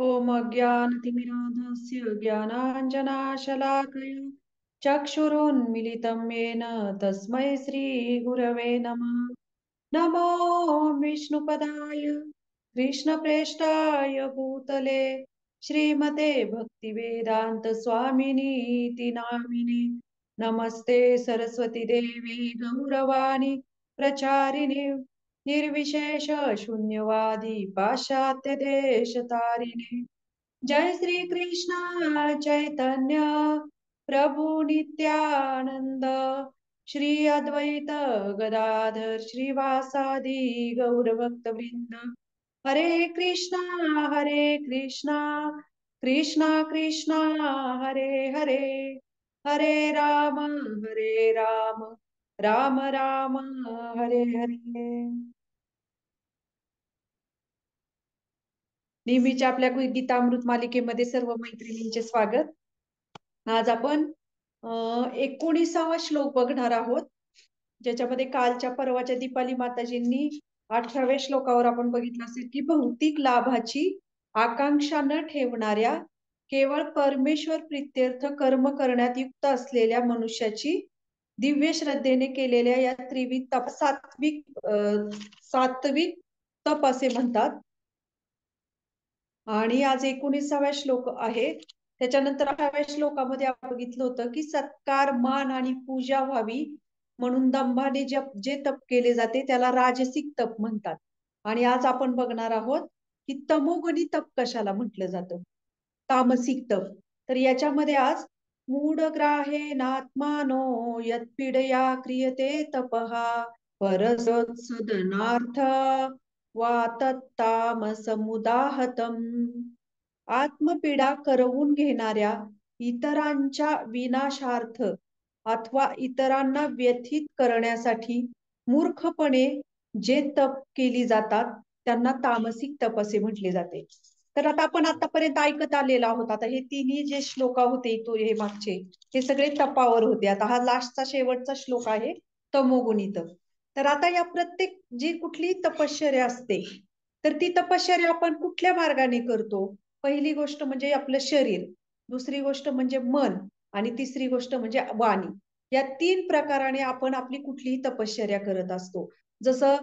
ॐ अज्ञानतिमिरान्धस्य ज्ञानाञ्जनाशलाकया चक्षुरुन्मिलितं येन तस्मै श्रीगुरवे नमः। नमो विष्णुपदाय कृष्णप्रेष्ठाय भूतले श्रीमते भक्तिवेदान्त स्वामिनीति नामिने। नमस्ते सरस्वती देवी गौरवाणी प्रचारिणे निर्विशेष शून्यवादी पाश्चात्य देश तारिणे। जय श्री कृष्ण चैतन्य प्रभु नित्यानंद श्री अद्वैत गदाधर श्रीवासादि गौर भक्त वृंद। हरे कृष्णा कृष्णा कृष्णा हरे हरे, हरे राम राम राम हरे हरे। नेहमीच्या आपल्या गीतामृत मालिकेमध्ये सर्व मैत्रिणींचे स्वागत। आज आपण 19वा श्लोक बघणार आहोत, ज्याच्यामध्ये कालच्या परवाच्या दीपाली माताजींनी 18व्या श्लोकावर आपण बघितलं असेल की भौतिक लाभाची आकांक्षा न ठेवणाऱ्या केवळ परमेश्वर प्रीत्यर्थ कर्म करण्यात युक्त असलेल्या मनुष्याची दिव्य श्रद्धेने केलेल्या या त्रिविध तप सात्विक तप असे म्हणतात। आणि आज 19वा श्लोक आहे। त्याच्यानंतर 18व्या श्लोकामध्ये आपण बघितलं होतं की सत्कार मान आणि पूजा व्हावी म्हणून दंभाने जे तप केले जाते त्याला राजसिक तप म्हणतात। आणि आज आपण बघणार आहोत की तमोगुणी तप कशाला म्हटलं जातं, तामसिक तप। तर याच्यामध्ये आज मूढग्राहे नात्मानो यत्पीडया क्रियते तपहा परसदनार्थ वा तत्तामसमुदाहतम। आत्मपीडा करवून घेणाऱ्या इतरांच्या विनाशार्थ अथवा इतरांना व्यथित करण्यासाठी मूर्खपणे जे तप केली जातात त्यांना तामसिक तप असे म्हटले जाते। तर आता आपण आतापर्यंत ऐकत आलेलो आहोत, आता हे तिन्ही जे श्लोक होते तो हे मागचे हे सगळे तपावर होते। आता हा लास्टचा शेवटचा श्लोक आहे तमोगुणी तप। तर आता या प्रत्येक जी कुठली तपश्चर्या असते तर ती तपश्चर्या आपण कुठल्या मार्गाने करतो। पहिली गोष्ट म्हणजे आपलं शरीर, दुसरी गोष्ट म्हणजे मन आणि तिसरी गोष्ट म्हणजे वाणी। या तीन प्रकाराने आपण आपली कुठलीही तपश्चर्या करत असतो। जसं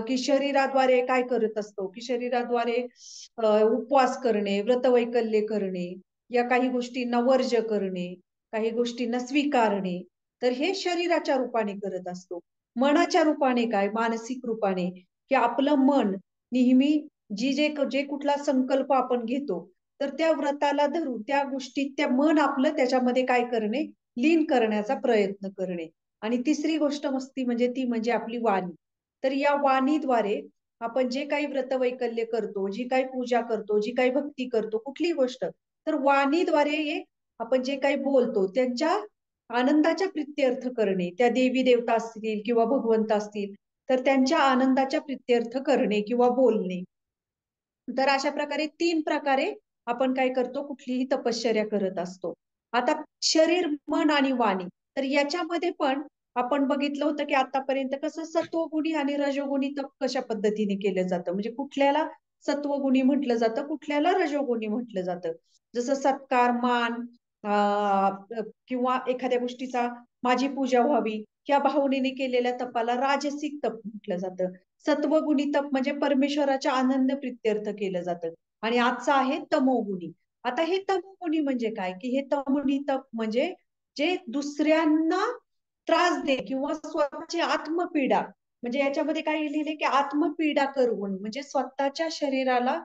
की शरीराद्वारे काय करत असतो की शरीराद्वारे उपवास करणे, व्रतवैकल्य करणे, या काही गोष्टींना वर्ज्य करणे, काही गोष्टींना स्वीकारणे, तर हे शरीराच्या रूपाने करत असतो। मनाच्या रूपाने काय, मानसिक रूपाने की आपलं मन नेहमी जे कुठला संकल्प आपण घेतो तर त्या व्रताला धरून त्या गोष्टीत त्या मन आपलं त्याच्यामध्ये काय करणे, लीन करण्याचा प्रयत्न करणे। आणि तिसरी गोष्ट मस्ती म्हणजे ती म्हणजे आपली वाणी। तर या वाणीद्वारे आपण जे काही व्रतवैकल्य करतो, जी काही पूजा करतो, जी काही भक्ती करतो, कुठली गोष्ट तर वाणीद्वारे आपण जे काही बोलतो त्यांच्या आनंदाच्या प्रित्यर्थ करणे, त्या देवी देवता असतील किंवा भगवंत असतील तर त्यांच्या आनंदाच्या प्रित्यर्थ करणे किंवा बोलणे। तर अशा प्रकारे तीन प्रकारे आपण काय करतो, कुठलीही तपश्चर्या करत असतो। आता शरीर मन आणि वाणी, तर याच्यामध्ये पण आपण बघितलं होतं की आतापर्यंत कसं सत्वगुणी आणि रजोगुणी तप कशा पद्धतीने केलं जातं, म्हणजे कुठल्याला सत्वगुणी म्हटलं जातं, कुठल्याला रजोगुणी म्हटलं जातं। जसं सत्कार मान किंवा एखाद्या गोष्टीचा माझी पूजा व्हावी या भावनेने केलेल्या तपाला राजसिक तप म्हटलं जातं। सत्वगुणी तप म्हणजे परमेश्वराच्या आनंद प्रित्यर्थ केलं जातं। आणि आजचं आहे तमोगुणी। आता हे तमोगुणी म्हणजे काय की हे तमोगुणी तप म्हणजे जे दुसऱ्यांना त्रास दे किंवा स्वतःची आत्मपीडा, म्हणजे याच्यामध्ये काय लिहिले की आत्मपीडा करून म्हणजे स्वतःच्या शरीराला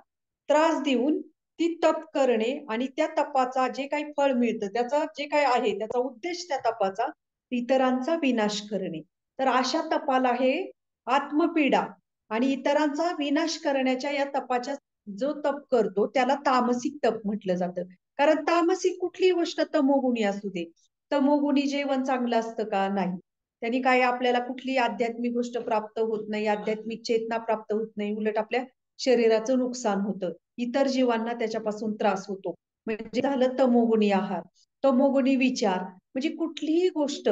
त्रास देऊन ती तप करणे आणि त्या तपाचा जे काही फळ मिळतं त्याचा जे काही आहे त्याचा उद्देश त्या तपाचा इतरांचा विनाश करणे। तर अशा तपाला हे आत्मपीडा आणि इतरांचा विनाश करण्याच्या या तपाच्या जो तप करतो त्याला तामसिक तप म्हटलं जातं। कारण तामसिक कुठलीही गोष्ट तमोगुणी असू दे, तमोगुणी जेवण चांगलं असतं का, नाही, त्यांनी काय आपल्याला कुठली आध्यात्मिक गोष्ट प्राप्त होत नाही, आध्यात्मिक चेतना प्राप्त होत नाही, उलट आपल्या शरीराचं नुकसान होतं, इतर जीवांना त्याच्यापासून त्रास होतो। म्हणजे झालं तमोगुणी आहार, तमोगुणी विचार, म्हणजे कुठलीही गोष्ट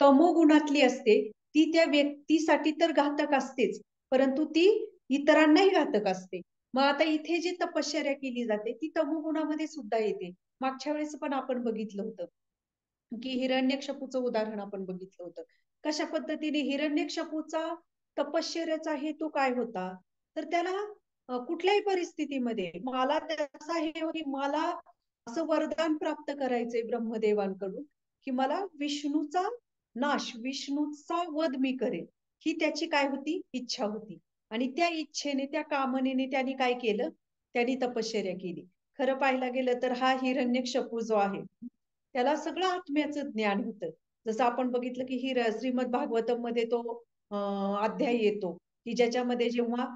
तमोगुणातली असते ती त्या व्यक्तीसाठी तर घातक असतेच, परंतु ती इतरांनाही घातक असते। मग आता इथे जी तपश्चर्या केली जाते ती तमोगुणामध्ये सुद्धा येते. मागच्या वेळेस पण आपण बघितलं होतं की हिरण्यकशिपूचं उदाहरण आपण बघितलं होतं. कशा पद्धतीने हिरण्यकशिपूचा तपश्चर्याचा हेतू काय होता? तर त्याला कुठल्याही परिस्थितीमध्ये मला त्याचा हे की मला असं वरदान प्राप्त करायचंय ब्रह्मदेवांकडून, की मला विष्णूचा नाश, विष्णूचा वध मी करेन. ही त्याची काय होती? इच्छा होती. आणि त्या इच्छेने, त्या कामनेने त्यांनी काय केलं? त्यांनी तपश्चर्या केली. खरं पाहायला गेलं तर हा हिरण्यकशिपू जो आहे, त्याला सगळं आत्म्याचं ज्ञान होतं. जसं आपण बघितलं की श्रीमद भागवतम मध्ये तो अध्याय येतो, की ज्याच्यामध्ये जेव्हा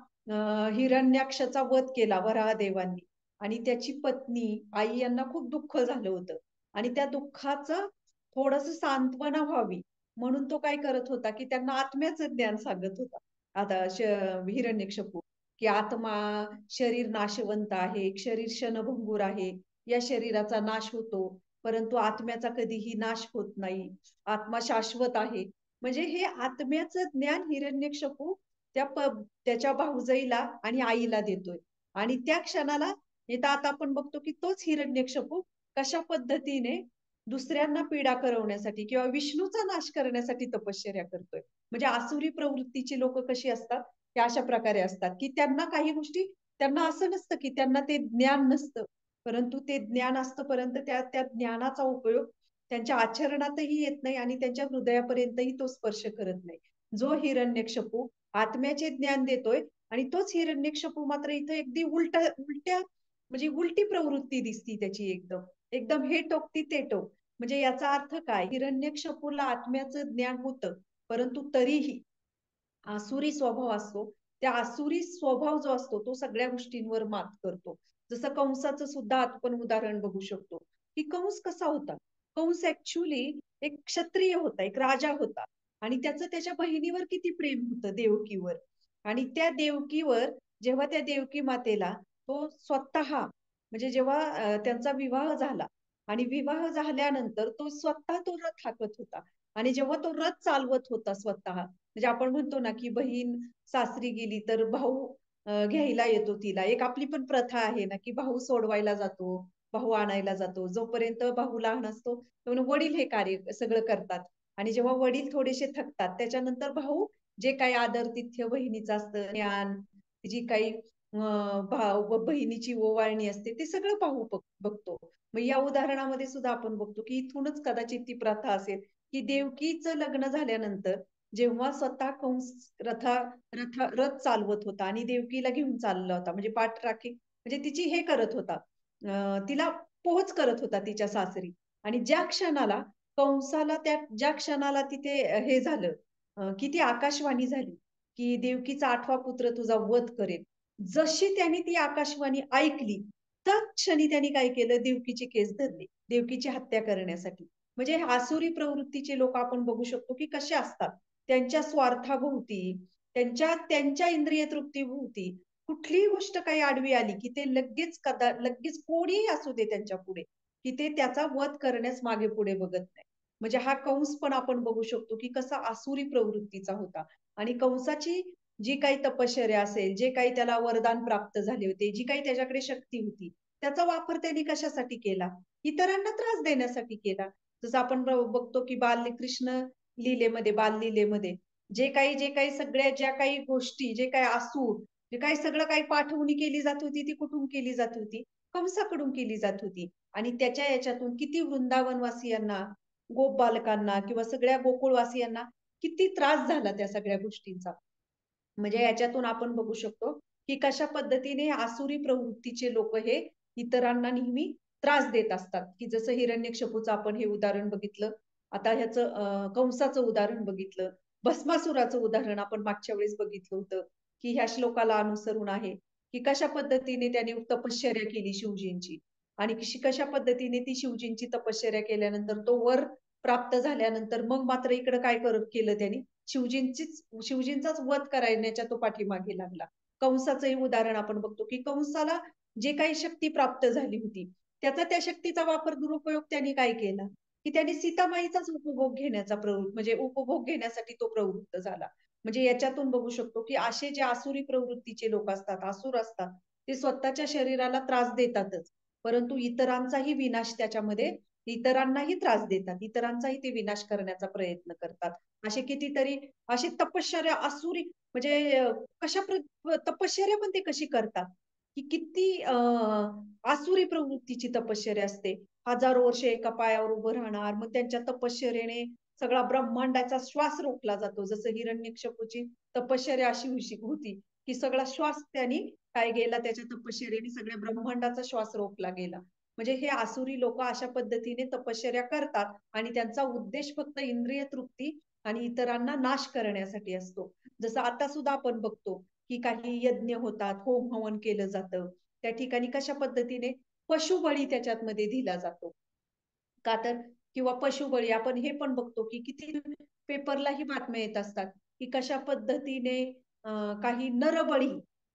हिरण्याक्षचा वध केला वराहदेवांनी आणि त्याची पत्नी आई यांना खूप दुःख झालं होतं आणि त्या दुःखाचं थोडंसं सांत्वना व्हावी म्हणून तो काय करत होता, की त्यांना आत्म्याचं ज्ञान सांगत होता. आता हिरण्यकशिपू, की आत्मा शरीर नाशवंत आहे, शरीर क्षणभंगूर आहे, या शरीराचा नाश होतो, परंतु आत्म्याचा कधीही नाश होत नाही. आत्मा शाश्वत आहे. म्हणजे हे आत्म्याचं ज्ञान हिरण्यकशिपू त्या त्याच्या भाऊजाईला आणि आईला देतोय. आणि त्या क्षणाला इथं आता आपण बघतो की तोच हिरण्यकशिपू कशा पद्धतीने दुसऱ्यांना पीडा करवण्यासाठी किंवा विष्णूचा नाश करण्यासाठी तपश्चर्या करतोय. म्हणजे आसुरी प्रवृत्तीची लोक कशी असतात, ते अशा प्रकारे असतात, की त्यांना काही गोष्टी त्यांना असं नसतं की त्यांना ते ज्ञान नसतं. परंतु ते ज्ञान असतपर्यंत त्या त्या ज्ञानाचा उपयोग त्यांच्या आचरणातही येत नाही आणि त्यांच्या हृदयापर्यंतही तो स्पर्श करत नाही. जो हिरण्यकशिपू आत्म्याचे ज्ञान देतोय आणि तोच हिरण्यकशिपू मात्र इथे अगदी उलट्या म्हणजे उलटी प्रवृत्ती दिसती त्याची एकदम. एकदम हे टोक ती ते टोक. म्हणजे याचा अर्थ काय? हिरण्यकशिपूला आत्म्याचं ज्ञान होतं, परंतु तरीही आसुरी स्वभाव असतो. त्या आसुरी स्वभाव जो असतो तो सगळ्या गोष्टींवर मात करतो. जसं कंसाचं सुद्धा आपण उदाहरण बघू शकतो, की कंस कसा होता? कंस ऍक्च्युली एक क्षत्रिय होता, एक राजा होता आणि त्याचं त्याच्या बहिणीवर किती प्रेम होतं, देवकीवर. आणि त्या देवकीवर जेव्हा त्या देवकी मातेला तो स्वतः म्हणजे जेव्हा त्यांचा विवाह झाला आणि विवाह झाल्यानंतर तो स्वतः तो रथ हाकत होता आणि जेव्हा तो रथ चालवत होता स्वतः, म्हणजे आपण म्हणतो ना की बहीण सासरी गेली तर भाऊ घ्यायला येतो तिला. एक आपली पण प्रथा आहे ना की भाऊ सोडवायला जातो, भाऊ आणायला जातो. जोपर्यंत भाऊ लहान असतो तेव्हा वडील हे कार्य सगळं करतात आणि जेव्हा वडील थोडेसे थकतात त्याच्यानंतर भाऊ जे काही आदर-तिथ्य बहिणीचं असतं, ज्ञान, जी काही भाव व बहिणीची ओवाळणी असते ते सगळं भाऊ बघतो. मग या उदाहरणामध्ये सुद्धा आपण बघतो की इथूनच कदाचित ती प्रथा असेल की देवकीचं लग्न झाल्यानंतर जेव्हा स्वतः कंस रथ चालवत होता आणि देवकीला घेऊन चालला होता म्हणजे पाठराखी म्हणजे तिची हे करत होता, तिला पोहोच करत होता तिच्या सासरी आणि ज्या क्षणाला कंसाला त्या ज्या क्षणाला तिथे हे झालं, की ती आकाशवाणी झाली की देवकीचा 8वा पुत्र तुझा वध करेल. जशी त्यांनी ती आकाशवाणी ऐकली त्याच क्षणी त्यांनी काय केलं, देवकीचे केस धरले देवकीची हत्या करण्यासाठी. म्हणजे आसुरी प्रवृत्तीचे लोक आपण बघू शकतो की कसे असतात. त्यांच्या स्वार्थाभोवती, त्यांच्या त्यांच्या इंद्रिय तृप्तीभोवती कुठलीही गोष्ट काही आडवी आली, की ते लगेच कोणीही असू दे त्यांच्या पुढे, की ते त्याचा वध करण्यास मागे-पुढे बघत नाही. म्हणजे हा कंस पण आपण बघू शकतो, की कसा आसुरी प्रवृत्तीचा होता आणि कंसाची जी काही तपश्चर्या असेल, जे काही त्याला वरदान प्राप्त झाले होते, जी काही त्याच्याकडे शक्ती होती, त्याचा वापर त्यांनी कशासाठी केला? इतरांना त्रास देण्यासाठी केला. जसं आपण बघतो, की कृष्ण लीलेमध्ये, बाललीलेमध्ये जे काही सगळ्या ज्या काही गोष्टी, जे काही आसूर, जे काही सगळं काही पाठवणी केली जात होती, ती कुठून केली जात होती? कंसाकडून केली जात होती. आणि त्याच्या याच्यातून किती वृंदावनवासियांना, गोप बालकांना किंवा सगळ्या गोकुळवासियांना किती त्रास झाला त्या सगळ्या गोष्टींचा. म्हणजे याच्यातून आपण बघू शकतो, की कशा पद्धतीने आसुरी प्रवृत्तीचे लोक हे इतरांना नेहमी त्रास देत असतात, की जसं हिरण्यकशिपूचं आपण हे उदाहरण बघितलं. आता ह्याचं कंसाचं उदाहरण बघितलं. भस्मासुराचं उदाहरण आपण मागच्या वेळेस बघितलं होतं, की ह्या श्लोकाला अनुसरून आहे, की कशा पद्धतीने त्याने तपश्चर्या केली शिवजींची आणि कशा पद्धतीने ती शिवजींची तपश्चर्या केल्यानंतर तो वर प्राप्त झाल्यानंतर मग मात्र इकडं काय केलं त्यांनी शिवजींचाच वध करण्याच्या तो पाठीमागे लागला. कंसाचंही उदाहरण आपण बघतो, की कंसाला जे काही शक्ती प्राप्त झाली होती, त्याचा त्या शक्तीचा वापर दुरुपयोग त्यांनी काय केला, की त्यांनी सीतामाईचाच उपभोग घेण्याचा म्हणजे उपभोग घेण्यासाठी तो प्रवृत्त झाला. म्हणजे याच्यातून बघू शकतो, की असे जे आसुरी प्रवृत्तीचे लोक असतात, आसुर असतात, ते स्वतःच्या शरीराला त्रास देतातच, परंतु इतरांचाही विनाश त्याच्यामध्ये, इतरांनाही त्रास देतात, इतरांचाही ते विनाश करण्याचा प्रयत्न करतात. असे कितीतरी अशी तपश्चर्या असुरी म्हणजे तपश्चर्या पण ते कशी करतात, की किती आसुरी प्रवृत्तीची तपश्चर्या असते. हजारो वर्षे एका पायावर उभं राहणार, मग त्यांच्या तपश्चर्येने सगळा ब्रह्मांडाचा श्वास रोखला जातो. जसं हिरण्यकशिपूची तपश्चर्या अशी होती, की सगळा श्वास त्यांनी काय गेला, त्याच्या तपश्चर्येने सगळ्या ब्रह्मांडाचा श्वास रोखला गेला. म्हणजे हे आसुरी लोक अशा पद्धतीने तपश्चर्या करतात आणि त्यांचा उद्देश फक्त इंद्रिय तृप्ती आणि इतरांना नाश करण्यासाठी असतो. जसं आता सुद्धा आपण बघतो, की काही यज्ञ होतात, होम हवन केलं जातं. त्या ठिकाणी कशा पद्धतीने पशुबळी त्याच्यात मध्ये दिला जातो. का तर किंवा पशुबळी आपण हे पण बघतो, की किती पेपरलाही बातम्या येत असतात, की कशा पद्धतीने काही नरबळी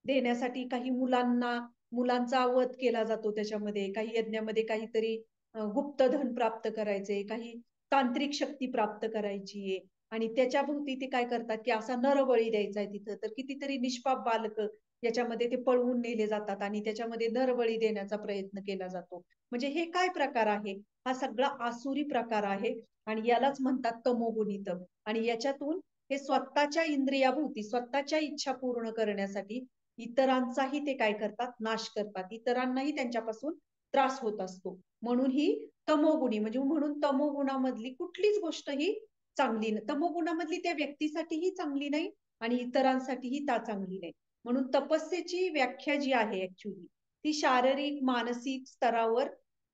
देण्यासाठी काही मुलांचा वध केला जातो त्याच्यामध्ये. काही यज्ञामध्ये काहीतरी गुप्तधन प्राप्त करायचे, काही तांत्रिक शक्ती प्राप्त करायची आहे आणि त्याच्या भोवती ते काय करतात, की असा नरबळी द्यायचा आहे तिथं. तर कितीतरी निष्पाप बालकं याच्यामध्ये ते पळवून नेले जातात आणि त्याच्यामध्ये नरबळी देण्याचा प्रयत्न केला जातो. म्हणजे हे काय प्रकार आहे? हा सगळा आसुरी प्रकार आहे आणि यालाच म्हणतात तमोगुणी तम. आणि याच्यातून हे स्वतःच्या इंद्रियाभोवती, स्वतःच्या इच्छा पूर्ण करण्यासाठी इतरांचाही ते काय करतात, नाश करतात. इतरांनाही त्यांच्यापासून त्रास होत असतो. म्हणून ही तमोगुणी, म्हणजे म्हणून तमोगुणामधली कुठलीच गोष्ट ही चांगली नाही. तमोगुणामधली त्या व्यक्तीसाठीही चांगली नाही आणि इतरांसाठीही ता चांगली नाही. म्हणून तपस्येची व्याख्या जी आहे ऍक्च्युली, ती शारीरिक मानसिक स्तरावर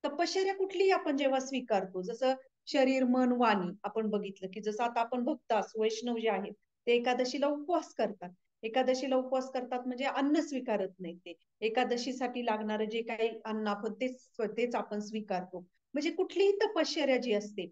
तपश्चर्या कुठलीही आपण जेव्हा स्वीकारतो, जसं शरीर मन वाणी आपण बघितलं, की जसं आता आपण भक्त असू, वैष्णव जे आहेत ते एकादशीला उपवास करतात. एकादशीला उपवास करतात म्हणजे अन्न स्वीकारत नाही ते. एकादशीसाठी लागणारं जे काही अन्न आपण तेच आपण स्वीकारतो. म्हणजे कुठलीही तपश्चर्या जी असते,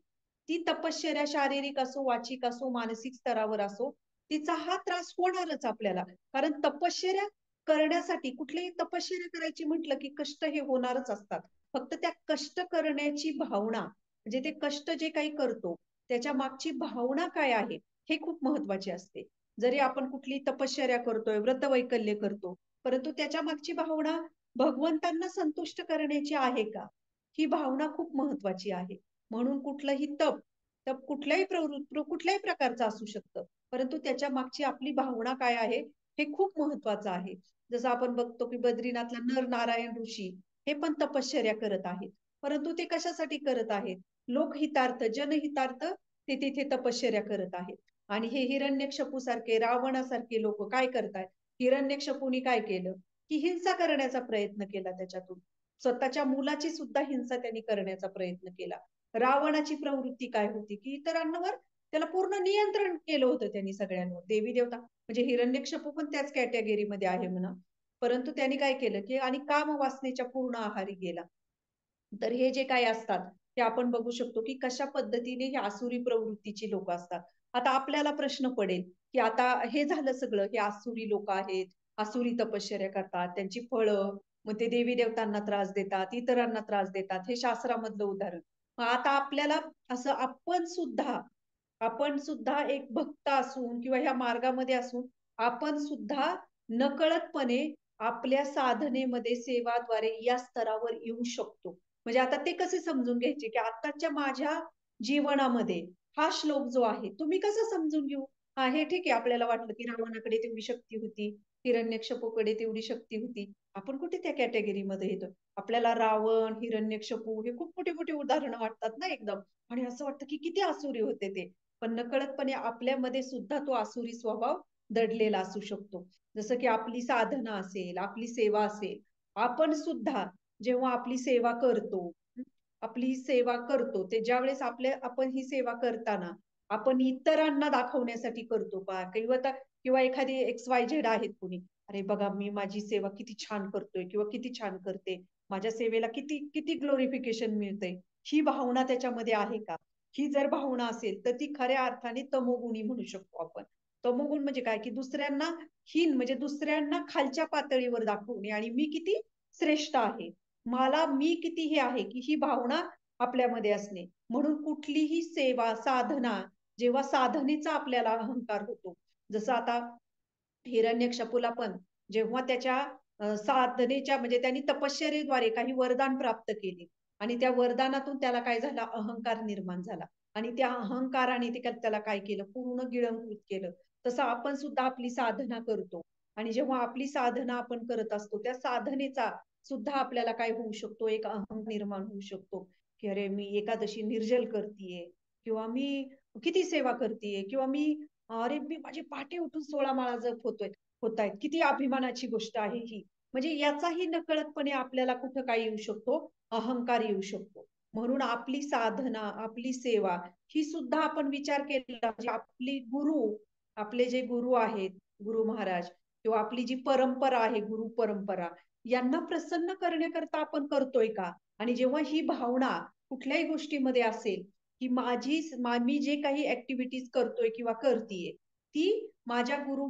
ती तपश्चर्या शारीरिक असो, वाचिक असो, मानसिक स्तरावर असो, तिचा हा त्रास होणारच आपल्याला. कारण तपश्चर्या करण्यासाठी, कुठलीही तपश्चर्या करायची म्हटलं की कष्ट हे होणारच असतात. फक्त त्या कष्ट करण्याची भावना, म्हणजे ते कष्ट जे काही करतो त्याच्या मागची भावना काय आहे हे खूप महत्वाचे असते. जरी आपण कुठली तपश्चर्या करतोय, व्रतवैकल्य करतो, परंतु त्याच्या मागची भावना भगवंतांना संतुष्ट करण्याची आहे का, ही भावना खूप महत्वाची आहे. म्हणून कुठलंही तप तप कुठल्याही प्रकारचं असू शकतं, परंतु त्याच्या मागची आपली भावना काय आहे हे खूप महत्वाचं आहे. जसं आपण बघतो की बद्रीनाथला नर नारायण ऋषी हे पण तपश्चर्या करत आहेत, परंतु ते कशासाठी करत आहेत? लोकहितार्थ, जनहितार्थ ते तिथे तपश्चर्या करत आहेत. आणि हे हिरण्यकशिपू सारखे, रावणासारखे लोक काय करतायत? हिरण्यकशिपूनी काय केलं, की हिंसा करण्याचा प्रयत्न केला त्याच्यातून. स्वतःच्या मुलाची सुद्धा हिंसा त्यांनी करण्याचा प्रयत्न केला. रावणाची प्रवृत्ती काय होती, की इतरांवर त्याला पूर्ण नियंत्रण केलं होतं त्यांनी सगळ्यांवर. देवी देवता म्हणजे हिरण्यकशिपू पण त्याच कॅटेगरीमध्ये आहे म्हणा. परंतु त्यांनी काय केलं, की आणि काम वासनेच्या पूर्ण आहारी गेला. तर हे जे काही असतात ते आपण बघू शकतो, की कशा पद्धतीने हे आसुरी प्रवृत्तीची लोक असतात. आता आपल्याला प्रश्न पडेल, की आता हे झालं सगळं, हे आसुरी लोक आहेत, आसुरी तपश्चर्या करतात, त्यांची फळं, मग ते देवी देवतांना त्रास देतात, इतरांना त्रास देतात, हे शास्त्रामधलं उदाहरण. मग आता आपल्याला असं आपण सुद्धा एक भक्त असून किंवा ह्या मार्गामध्ये असून आपण सुद्धा नकळतपणे आपल्या साधनेमध्ये सेवाद्वारे या स्तरावर येऊ शकतो. म्हणजे आता ते कसे समजून घ्यायचे, की आताच्या माझ्या जीवनामध्ये हा श्लोक जो आहे तो मी कसा समजून घेऊ? हा, हे ठीक आहे, आपल्याला वाटलं की रावणाकडे तेवढी शक्ती होती, हिरण्यकशिपूकडे तेवढी शक्ती होती, आपण कुठे त्या कॅटेगरीमध्ये येतो? आपल्याला रावण, हिरण्यकशिपू हे खूप मोठे मोठे उदाहरणं वाटतात ना एकदम, आणि असं वाटतं की किती आसुरी होते ते. पण नकळतपणे आपल्यामध्ये सुद्धा तो आसुरी स्वभाव दडलेला असू शकतो. जसं की आपली साधना असेल, आपली सेवा असेल, आपण सुद्धा जेव्हा आपली सेवा करतो, ते ज्यावेळेस आपण ही सेवा करताना आपण इतरांना दाखवण्यासाठी करतो पहा, किंवा एखादी एक्स वाय झेड आहेत कुणी, अरे बघा मी माझी सेवा किती छान करतोय किंवा किती छान करते, माझ्या सेवेला किती किती ग्लोरिफिकेशन मिळतंय, ही भावना त्याच्यामध्ये आहे का? ही जर भावना असेल तर ती खऱ्या अर्थाने तमोगुणी म्हणू शकतो आपण. तमोगुण म्हणजे काय, की दुसऱ्यांना हीन, म्हणजे दुसऱ्यांना खालच्या पातळीवर दाखवणे आणि मी किती श्रेष्ठ आहे, मला मी किती हे आहे, की ही भावना आपल्यामध्ये असणे. म्हणून कुठलीही सेवा साधना, जेव्हा साधनेचा आपल्याला अहंकार होतो, जसं आता हिरण्यकशिपूला पण जेव्हा त्याच्या साधनेच्या म्हणजे त्यांनी तपश्चर्येद्वारे काही वरदान प्राप्त केले आणि त्या वरदानातून त्याला काय झाला, अहंकार निर्माण झाला आणि त्या अहंकाराने त्याला काय केलं, पूर्ण गिळंकृत केलं. तसं आपण सुद्धा आपली साधना करतो आणि जेव्हा आपली साधना आपण करत असतो त्या साधनेचा सुद्धा आपल्याला काय होऊ शकतो, एक अहंकार निर्माण होऊ शकतो, की अरे मी एकादशी निर्जल करतीये किंवा मी किती सेवा करतीये किंवा मी अरे मी माझे पहाटे उठून 16 माळा जप होतायत. किती अभिमानाची गोष्ट आहे ही. म्हणजे याचाही नकळतपणे आपल्याला कुठं काय येऊ शकतो, अहंकार येऊ शकतो. म्हणून आपली साधना, आपली सेवा ही सुद्धा आपण विचार केला पाहिजे. आपली गुरु, आपले जे गुरु आहेत, गुरु महाराज किंवा आपली जी परंपरा आहे, गुरु परंपरा, यांना प्रसन्न करण्याकरता आपण करतोय का? आणि जेव्हा ही भावना कुठल्याही गोष्टीमध्ये असेल, की मी जे काही ऍक्टिव्हिटीज करतोय किंवा करतीये, ती माझ्या गुरु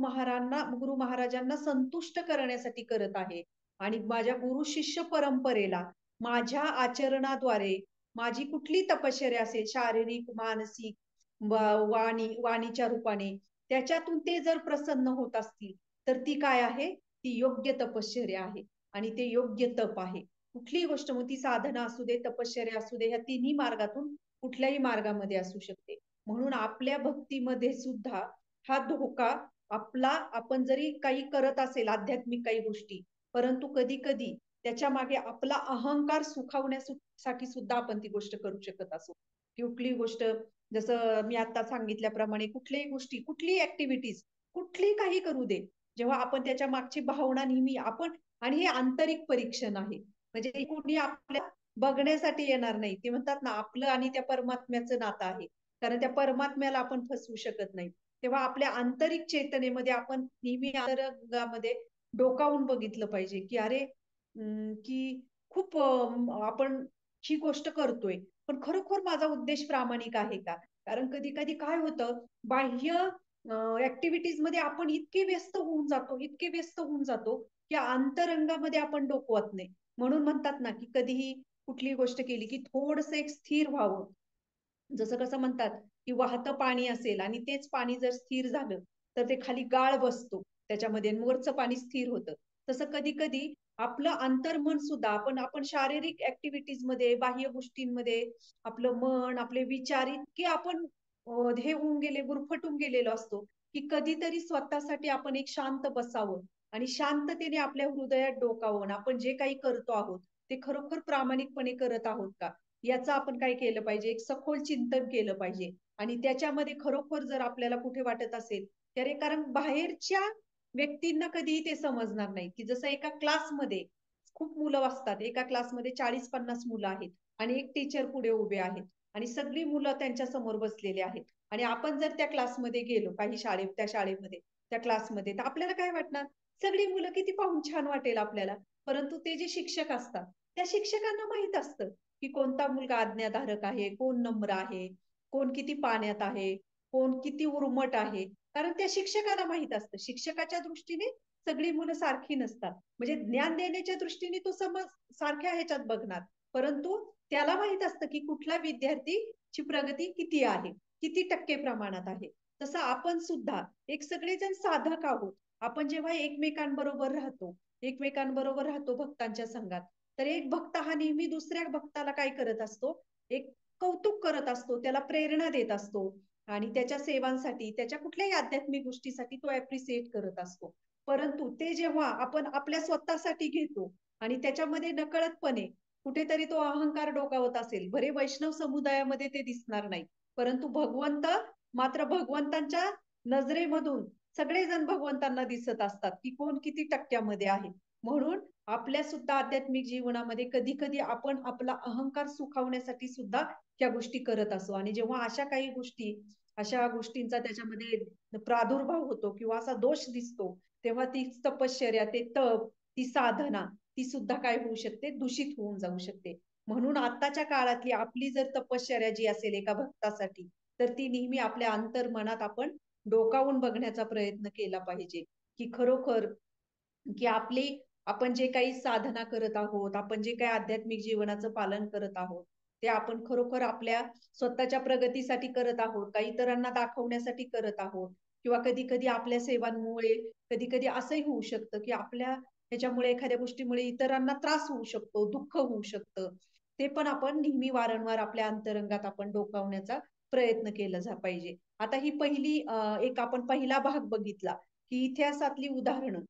महाराजांना संतुष्ट करण्यासाठी करत आहे आणि माझ्या गुरु शिष्य परंपरेला माझ्या आचरणाद्वारे माझी कुठली तपश्चर्या असेल, शारीरिक, मानसिक, वाणीच्या रूपाने, त्याच्यातून ते जर प्रसन्न होत असतील, तर ती काय आहे, ती योग्य तपश्चर्या आहे आणि ते योग्य तप आहे. कुठलीही गोष्ट, मग ती साधना असू दे, तपश्चर्या असू दे, या तिन्ही मार्गातून कुठल्याही मार्गामध्ये असू शकते. म्हणून आपल्या भक्तीमध्ये सुद्धा हा धोका आपला, आपण जरी काही करत असेल आध्यात्मिक काही गोष्टी, परंतु कधी कधी त्याच्या मागे आपला अहंकार सुखावण्यासाठी सुद्धा आपण ती गोष्ट करू शकत असो. कुठलीही गोष्ट, जसं मी आता सांगितल्याप्रमाणे, कुठल्याही गोष्टी, कुठलीही ऍक्टिव्हिटीज, कुठलीही काही करू दे, जेव्हा आपण त्याच्या मागची भावना नेहमी आपण, आणि हे आंतरिक परीक्षण आहे, म्हणजे कोणी आपल्या बघण्यासाठी येणार नाही. ते म्हणतात ना, आपलं आणि त्या परमात्म्याचं नातं आहे, कारण त्या परमात्म्याला आपण फसवू शकत नाही. तेव्हा आपल्या आंतरिक चेतनेमध्ये आपण नेहमी अंतरंगामध्ये डोकावून बघितलं पाहिजे, की अरे की खूप आपण ही गोष्ट करतोय, पण खरोखर माझा उद्देश प्रामाणिक आहे का? कारण कधी कधी काय होतं, बाह्य ऍक्टिव्हिटीज मध्ये आपण इतके व्यस्त होऊन जातो, की अंतरंगामध्ये आपण डोकवत नाही. म्हणून म्हणतात ना, की कधीही कुठलीही गोष्ट केली की थोडस एक स्थिर व्हावं. जसं कसं म्हणतात, की वाहतं पाणी असेल आणि तेच पाणी जर स्थिर झालं, तर ते खाली गाळ बसतो त्याच्यामध्ये आणि वरचं पाणी स्थिर होतं. तसं कधी कधी आपलं अंतर्मन सुद्धा, आपण आपण शारीरिक ऍक्टिव्हिटीज मध्ये, बाह्य गोष्टींमध्ये आपलं मन, आपले विचार इतके आपण हे होऊन गेले, गुरफटून गेलेलो असतो, की कधीतरी स्वतःसाठी आपण एक शांत बसावं आणि शांततेने आपल्या हृदयात डोकावून आपण जे काही करतो आहोत, ते खरोखर प्रामाणिकपणे करत आहोत का, याचं आपण काय केलं पाहिजे, एक सखोल चिंतन केलं पाहिजे. आणि त्याच्यामध्ये खरोखर जर आपल्याला कुठे वाटत असेल, की अरे, कारण बाहेरच्या व्यक्तींना कधीही ते समजणार नाही, की जसं एका क्लासमध्ये खूप मुलं असतात, एका क्लासमध्ये 40-50 मुलं आहेत आणि एक टीचर पुढे उभे आहेत आणि सगळी मुलं त्यांच्या समोर बसलेली आहेत आणि आपण जर त्या क्लासमध्ये गेलो, काही त्या शाळेमध्ये, त्या क्लासमध्ये, तर आपल्याला काय वाटणार, सगळी मुलं किती पाहून छान वाटेल आपल्याला. परंतु ते जे शिक्षक असतात, त्या शिक्षकांना माहित असतं, की कोणता मुलगा आज्ञाधारक आहे, कोण नम्र आहे, कोण किती पाण्यात आहे, कोण किती उर्मट आहे. कारण त्या शिक्षकाला माहित असतं. शिक्षकाच्या दृष्टीने सगळी मुलं सारखी नसतात. म्हणजे ज्ञान देण्याच्या दृष्टीने तो समज सारख्या ह्याच्यात बघणार. परंतु त्याला माहित असतं, की कुठला विद्यार्थीची प्रगती किती आहे, किती टक्के प्रमाणात आहे. तसं आपण सुद्धा एक सगळेजण साधक आहोत. आपण जेव्हा एकमेकांबरोबर राहतो भक्तांच्या संघात, तर एक भक्त हा नेहमी दुसऱ्या भक्ताला काय करत असतो, एक कौतुक करत असतो, त्याला प्रेरणा देत असतो आणि त्याच्या सेवांसाठी, त्याच्या कुठल्याही आध्यात्मिक गोष्टीसाठी तो अप्रिसिएट करत असतो. परंतु ते जेव्हा आपण आपल्या स्वतःसाठी घेतो आणि त्याच्यामध्ये नकळतपणे कुठेतरी तो अहंकार डोकावत असेल, भले वैष्णव समुदायामध्ये ते दिसणार नाही, परंतु मात्र भगवंतांच्या नजरेमधून सगळेजण भगवंतांना दिसत असतात, की कोण किती टक्क्यामध्ये आहे. म्हणून आपल्या सुद्धा आध्यात्मिक जीवनामध्ये कधी कधी आपण आपला अहंकार सुखावण्यासाठी सुद्धा त्या गोष्टी करत असो आणि जेव्हा अशा गोष्टींचा त्याच्यामध्ये प्रादुर्भाव होतो किंवा असा दोष दिसतो, तेव्हा ती तपश्चर्या, ते तप, ती साधना, ती सुद्धा काय होऊ शकते, दूषित होऊन जाऊ शकते. म्हणून आताच्या काळातली आपली जर तपश्चर्या जी असेल एका भक्तासाठी, तर ती नेहमी आपल्या अंतर्मनात आपण डोकावून बघण्याचा प्रयत्न केला पाहिजे, की खरोखर, की आपण जे काही साधना करत आहोत, आपण जे काही आध्यात्मिक जीवनाचं पालन करत आहोत, ते आपण खरोखर आपल्या स्वतःच्या प्रगतीसाठी करत आहोत का इतरांना दाखवण्यासाठी करत आहोत. किंवा कधी कधी आपल्या सेवांमुळे कधी कधी असंही होऊ शकतं की आपल्या ह्याच्यामुळे एखाद्या गोष्टीमुळे इतरांना त्रास होऊ शकतो, दुःख होऊ शकतं. ते पण आपण नेहमी वारंवार आपल्या अंतरंगात आपण डोकावण्याचा प्रयत्न केला पाहिजे. आता ही पहिली एक आपण पहिला भाग बघितला की इतिहासातली उदाहरणं,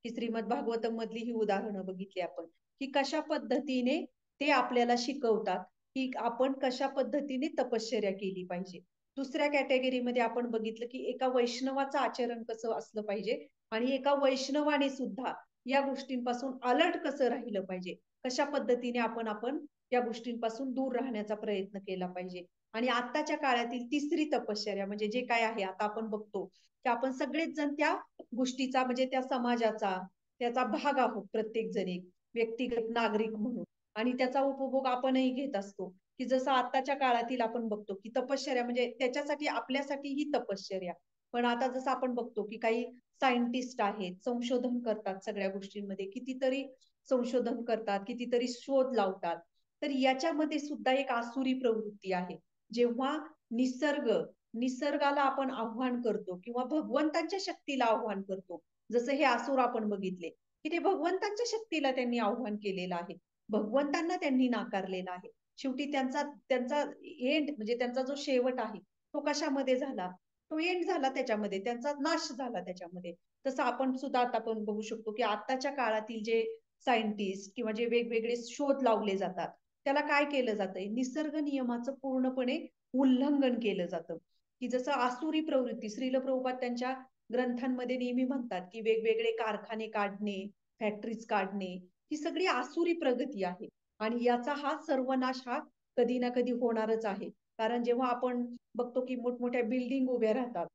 की श्रीमद भागवतम मधली ही उदाहरणं बघितली आपण, की कशा पद्धतीने ते आपल्याला शिकवतात की आपण कशा पद्धतीने तपश्चर्या केली पाहिजे. दुसऱ्या कॅटेगरीमध्ये आपण बघितलं की एका वैष्णवाचं आचरण कसं असलं पाहिजे आणि एका वैष्णवाने सुद्धा या गोष्टींपासून अलर्ट कसं राहिलं पाहिजे, कशा पद्धतीने आपण आपण या गोष्टींपासून दूर राहण्याचा प्रयत्न केला पाहिजे. आणि आताच्या काळातील तिसरी तपश्चर्या म्हणजे जे काय आहे, आता आपण बघतो की आपण सगळेच जण त्या गोष्टीचा म्हणजे त्या समाजाचा त्याचा भाग आहोत, प्रत्येक जण एक व्यक्तिगत नागरिक म्हणून. आणि त्याचा उपभोग आपणही घेत असतो, की जसं आताच्या काळातील आपण बघतो की तपश्चर्या म्हणजे त्याच्यासाठी आपल्यासाठी ही तपश्चर्या. पण आता जसं आपण बघतो की काही सायंटिस्ट आहेत, संशोधन करतात सगळ्या गोष्टींमध्ये, कितीतरी संशोधन करतात, कितीतरी शोध लावतात. तर याच्यामध्ये सुद्धा एक आसुरी प्रवृत्ती आहे. जेव्हा निसर्ग निसर्गाला आपण आव्हान करतो किंवा भगवंतांच्या शक्तीला आव्हान करतो, जसं हे असुर आपण बघितले की ते भगवंतांच्या शक्तीला त्यांनी आव्हान केलेलं आहे, भगवंतांना त्यांनी नाकारलेला आहे. शेवटी त्यांचा त्यांचा एंड म्हणजे त्यांचा जो शेवट आहे तो कशामध्ये झाला, तो एंड झाला त्याच्यामध्ये, त्यांचा नाश झाला त्याच्यामध्ये. तसं आपण सुद्धा आता आपण बघू शकतो की आताच्या काळातील जे सायंटिस्ट किंवा जे वेगवेगळे शोध लावले जातात त्याला काय केलं जातंय, निसर्ग नियमाचं पूर्णपणे उल्लंघन केलं जातं. की जसं आसुरी प्रवृत्ती श्रील प्रभुपाद त्यांच्या ग्रंथांमध्ये नेहमी म्हणतात की वेगवेगळे कारखाने काढणे, फॅक्टरीज काढणे, ही सगळी आसुरी प्रगती आहे. आणि याचा हा सर्वनाश हा कधी ना कधी होणारच आहे. कारण जेव्हा आपण बघतो की मोठमोठ्या बिल्डिंग उभ्या राहतात,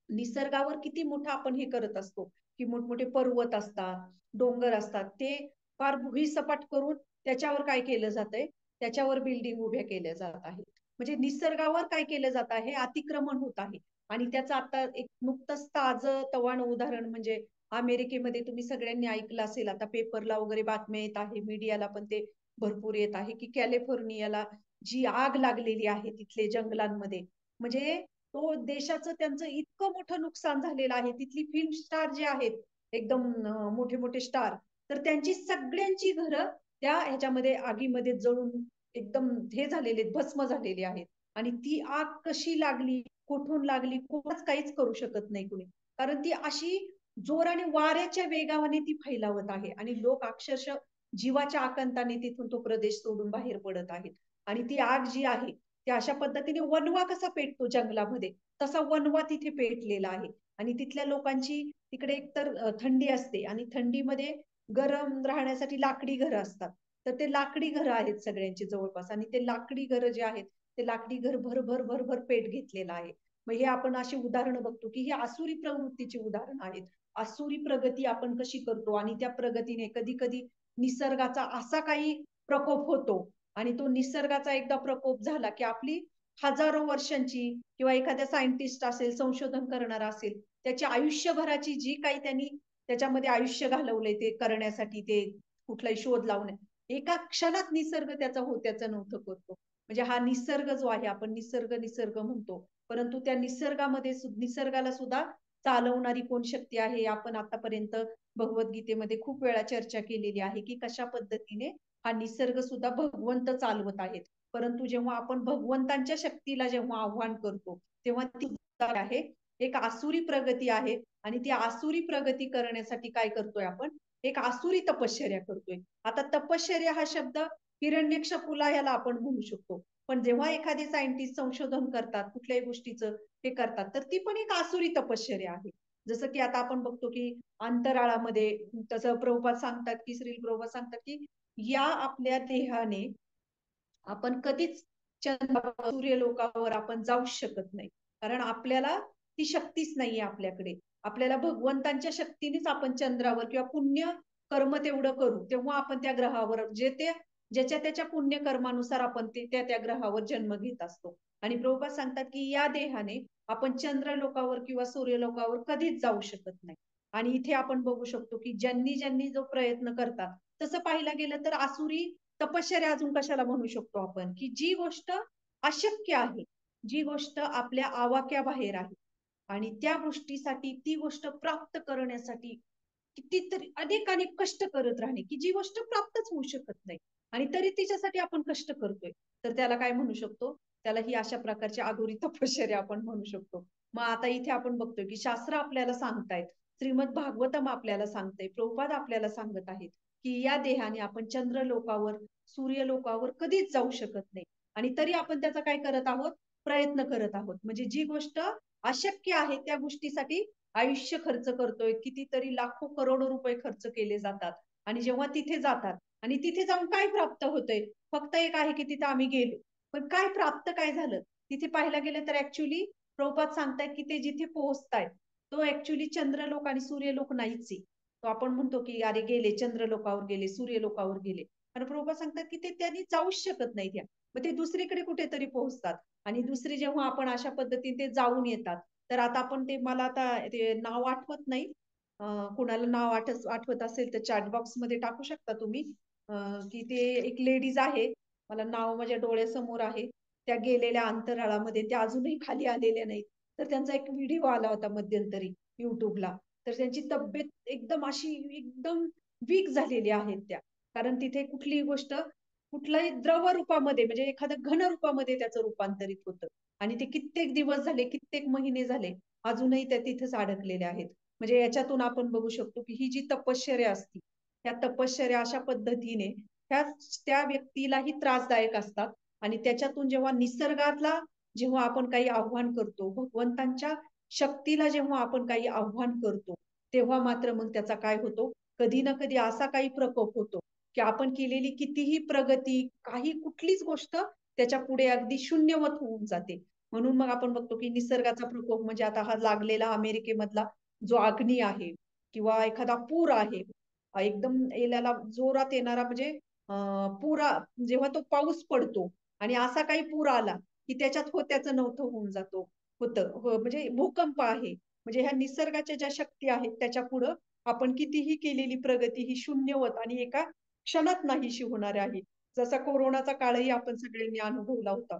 निसर्गावर किती मोठं आपण हे करत असतो, की मोठमोठे पर्वत असतात, डोंगर असतात, ते फार भुईसपाट करून त्याच्यावर काय केलं जातंय, त्याच्यावर बिल्डिंग उभ्या केल्या जात आहेत. म्हणजे निसर्गावर काय केलं जात आहे, अतिक्रमण होत आहे. आणि त्याचं आता एक नुकतंच ताजं तवानं उदाहरण म्हणजे अमेरिकेमध्ये तुम्ही सगळ्यांनी ऐकलं असेल, आता पेपरला वगैरे बातम्या येत आहे, मीडियाला पण ते भरपूर येत आहे, की कॅलिफोर्नियाला जी आग लागलेली आहे तिथले जंगलांमध्ये, म्हणजे तो देशाचं त्यांचं इतकं मोठं नुकसान झालेलं आहे. तिथली फिल्म स्टार जे आहेत, एकदम मोठे मोठे स्टार, तर त्यांची सगळ्यांची घरं त्या ह्याच्यामध्ये आगीमध्ये जळून एकदम हे झालेले, भस्म झालेले आहेत. आणि ती आग कशी लागली, कुठून लागली, कोणच काहीच करू शकत नाही कुणी. कारण ती अशी जोराने वाऱ्याच्या वेगाने ती फैलावत आहे आणि लोक अक्षरशः जीवाच्या आकांताने तिथून तो प्रदेश सोडून बाहेर पडत आहेत. आणि ती आग जी आहे ते अशा पद्धतीने वणवा कसा पेटतो जंगलामध्ये, तसा वणवा तिथे पेटलेला आहे. आणि तिथल्या लोकांची तिकडे एकतर थंडी असते आणि थंडीमध्ये गरम राहण्यासाठी लाकडी घरं असतात. तर ते लाकडी घरं आहेत सगळ्यांची जवळपास आणि ते लाकडी घरं जे आहेत, ते लाकडी घर भरभर भरभर पेट घेतलेलं आहे. मग हे आपण अशी उदाहरणं बघतो की ही आसुरी प्रवृत्तीची उदाहरणं आहेत. आसुरी प्रगती आपण कशी करतो आणि त्या प्रगतीने कधी कधी निसर्गाचा असा काही प्रकोप होतो आणि तो निसर्गाचा एकदा प्रकोप झाला की आपली हजारो वर्षांची किंवा एखाद्या सायंटिस्ट असेल, संशोधन करणारा असेल, त्याची आयुष्यभराची जी काही त्यांनी त्याच्यामध्ये आयुष्य घालवलंय ते करण्यासाठी, ते कुठलाही शोध लावणे, एका क्षणात निसर्ग त्याचा होत्याचं नव्हतं करतो. म्हणजे हा निसर्ग जो आहे, आपण निसर्ग निसर्ग म्हणतो, परंतु त्या निसर्गामध्ये निसर्गाला सुद्धा चालवणारी कोण शक्ती आहे, आपण आतापर्यंत भगवद्गीतेमध्ये खूप वेळा चर्चा केलेली आहे की कशा पद्धतीने हा निसर्ग सुद्धा भगवंत चालवत आहेत. परंतु जेव्हा आपण भगवंतांच्या शक्तीला जेव्हा आव्हान करतो, तेव्हा ती आहे एक आसुरी प्रगती आहे. आणि ती आसुरी प्रगती करण्यासाठी काय करतोय आपण, एक आसुरी तपश्चर्या करतोय. आता तपश्चर्या हा शब्द हिरण्यकशिपूला याला आपण म्हणू शकतो. पण जेव्हा एखादी सायंटिस्ट संशोधन करतात कुठल्याही गोष्टीचं हे करतात, तर ती पण एक आसुरी तपश्चर्या आहे. जसं की आता आपण बघतो की अंतराळामध्ये तसं प्रभुपाद सांगतात की श्री प्रभुपाद सांगतात की या आपल्या देहाने आपण कधीच चंद्रावर सूर्यलोकावर आपण जाऊच शकत नाही. कारण आपल्याला ती शक्तीच नाहीये आपल्याकडे. आपल्याला भगवंतांच्या शक्तीनेच आपण चंद्रावर किंवा पुण्य कर्म तेवढं करू, तेव्हा आपण त्या ग्रहावर जे ते ज्याच्या त्याच्या पुण्य कर्मानुसार आपण ते त्या त्या ग्रहावर जन्म घेत असतो. आणि प्रभुपाद सांगतात की या देहाने आपण चंद्रलोकावर किंवा सूर्यलोकावर कधीच जाऊ शकत नाही. आणि इथे आपण बघू शकतो की ज्यांनी ज्यांनी जो प्रयत्न करतात, तसं पाहायला गेलं तर आसुरी तपश्चर्या अजून कशाला म्हणू शकतो आपण, की जी गोष्ट अशक्य आहे, जी गोष्ट आपल्या आवाक्याबाहेर आहे. आणि त्या गोष्टीसाठी, ती गोष्ट प्राप्त करण्यासाठी कितीतरी अनेक अनेक कष्ट करत राहणे, की जी गोष्ट प्राप्तच होऊ शकत नाही आणि तरी तिच्यासाठी आपण कष्ट करतोय. तर त्याला काय म्हणू शकतो? त्याला ही अशा प्रकारची अघोरी तपश्चर्या आपण म्हणू शकतो. मग आता इथे आपण बघतोय, की शास्त्र आपल्याला सांगतायत, श्रीमद भागवतम आपल्याला सांगतंय, प्रभुपाद आपल्याला सांगत आहेत, की या देहाने आपण चंद्रलोकावर, सूर्यलोकावर कधीच जाऊ शकत नाही आणि तरी आपण त्याचा काय करत आहोत? प्रयत्न करत आहोत. म्हणजे जी गोष्ट अशक्य आहे त्या गोष्टीसाठी आयुष्य खर्च करतोय, कितीतरी लाखो करोडो रुपये खर्च केले जातात आणि जेव्हा तिथे जातात आणि तिथे जाऊन काय प्राप्त होतंय? फक्त एक आहे की तिथे आम्ही गेलो. पण काय प्राप्त काय झालं? तिथे पाहायला गेलं तर ऍक्च्युली प्रभुपाद सांगतायत की ते जिथे पोहोचतायत तो ऍक्च्युली चंद्रलोक आणि सूर्यलोक नाहीच आहे. तो आपण म्हणतो की अरे गेले चंद्रलोकावर गेले, सूर्यलोकावर गेले. आणि प्रभुपाद सांगतात की ते त्यांनी जाऊच शकत नाही त्या. मग ते दुसरीकडे कुठेतरी पोहोचतात आणि दुसरी जेव्हा आपण अशा पद्धतीने ते जाऊन येतात, तर आता आपण ते मला आता ते नाव आठवत नाही. कुणाला नाव आठवत असेल तर चॅट बॉक्स मध्ये टाकू शकता तुम्ही. की ते एक लेडीज आहे. मला नाव माझ्या डोळ्यासमोर आहे. त्या गेलेल्या अंतराळामध्ये त्या अजूनही खाली आलेल्या नाहीत. तर त्यांचा एक व्हिडिओ आला होता मध्यंतरी YouTubeला. तर त्यांची तब्येत एकदम अशी एकदम वीक झालेली आहेत त्या. कारण तिथे कुठलीही गोष्ट कुठल्याही द्रव रूपामध्ये म्हणजे एखाद्या घन रूपामध्ये त्याचं रूपांतरित होतं. आणि ते कित्येक दिवस झाले, कित्येक महिने झाले, अजूनही त्या तिथेच अडकलेल्या आहेत. म्हणजे याच्यातून आपण बघू शकतो, की ही जी तपश्चर्या असती, त्या तपश्चर्या अशा पद्धतीने त्या त्या व्यक्तीलाही त्रासदायक असतात आणि त्याच्यातून जेव्हा निसर्गातला जेव्हा आपण काही आव्हान करतो, भगवंतांच्या शक्तीला जेव्हा आपण काही आव्हान करतो, तेव्हा मात्र मग त्याचा काय होतो, कधी ना कधी असा काही प्रकोप होतो, की आपण केलेली कितीही प्रगती, काही कुठलीच गोष्ट त्याच्या पुढे अगदी शून्यवत होऊन जाते. म्हणून मग आपण बघतो, की निसर्गाचा प्रकोप म्हणजे आता हा लागलेला अमेरिकेमधला जो अग्नी आहे किंवा एखादा पूर आहे, एकदम एल्याला जोरात येणारा म्हणजे पुरा जेव्हा तो पाऊस पडतो आणि असा काही पूर आला, की त्याच्यात होत्याचं नव्हतं होऊन जातो होतं. हो, म्हणजे भूकंप आहे. म्हणजे ह्या निसर्गाच्या ज्या शक्ती आहेत त्याच्यापुढं आपण कितीही केलेली प्रगती ही शून्यवत आणि एका क्षणात नाहीशी होणार आहे. जसा कोरोनाचा काळही आपण सगळ्यांनी अनुभवला होता.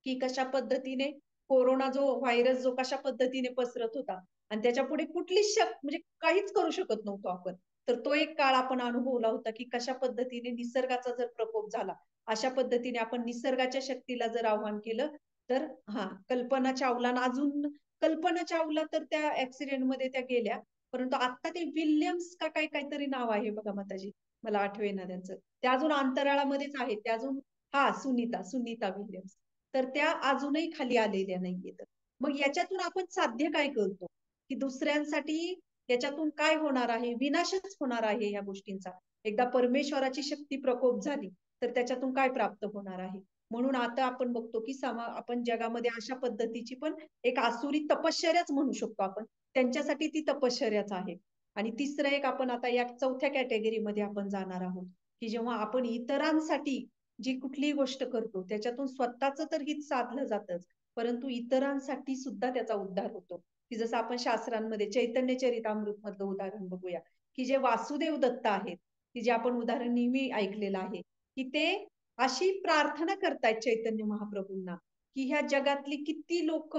की कशा पद्धतीने कोरोना जो व्हायरस जो कशा पद्धतीने पसरत होता आणि त्याच्यापुढे कुठलीच म्हणजे काहीच करू शकत नव्हतो आपण. तर तो एक काळ आपण अनुभवला होता की कशा पद्धतीने निसर्गाचा जर प्रकोप झाला, अशा पद्धतीने आपण निसर्गाच्या शक्तीला जर आव्हान केलं, तर हां, कल्पना चावला अजून कल्पना चावला तर त्या ॲक्सिडेंटमध्ये त्या गेल्या. परंतु आता ते विल्यम्स का काय काहीतरी नाव आहे बघा माताजी. मला आठवेना त्यांचं. त्या अजून अंतराळामध्येच आहेत. त्या अजून हां, सुनीता विल्यम्स. तर त्या अजूनही खाली आलेल्या नाहीयेत. मग याच्यातून आपण साध्य काय करतो? की दुसऱ्यांसाठी याच्यातून काय होणार आहे? विनाशच होणार आहे या गोष्टींचा. एकदा परमेश्वराची शक्ती प्रकोप झाली, तर त्याच्यातून काय प्राप्त होणार आहे? म्हणून आता आपण बघतो की आपण जगामध्ये अशा पद्धतीची पण एक आसुरी तपश्चर्याच म्हणू शकतो आपण. त्यांच्यासाठी ती तपश्चर्याच आहे. आणि तिसरं एक आपण आता या चौथ्या कॅटेगरीमध्ये आपण जाणार आहोत, की जेव्हा आपण इतरांसाठी जी कुठलीही गोष्ट करतो त्याच्यातून स्वतःचं तर हित साधलं जातच, परंतु इतरांसाठी सुद्धा त्याचा उद्धार होतो. की जसं आपण शास्त्रांमध्ये चैतन्य चरितामृत मधलं उदाहरण बघूया, की जे वासुदेव दत्त आहेत, की जे आपण उदाहरण नेहमी ऐकलेलं आहे, की ते अशी प्रार्थना करतायत चैतन्य महाप्रभूंना, की ह्या जगातली किती लोक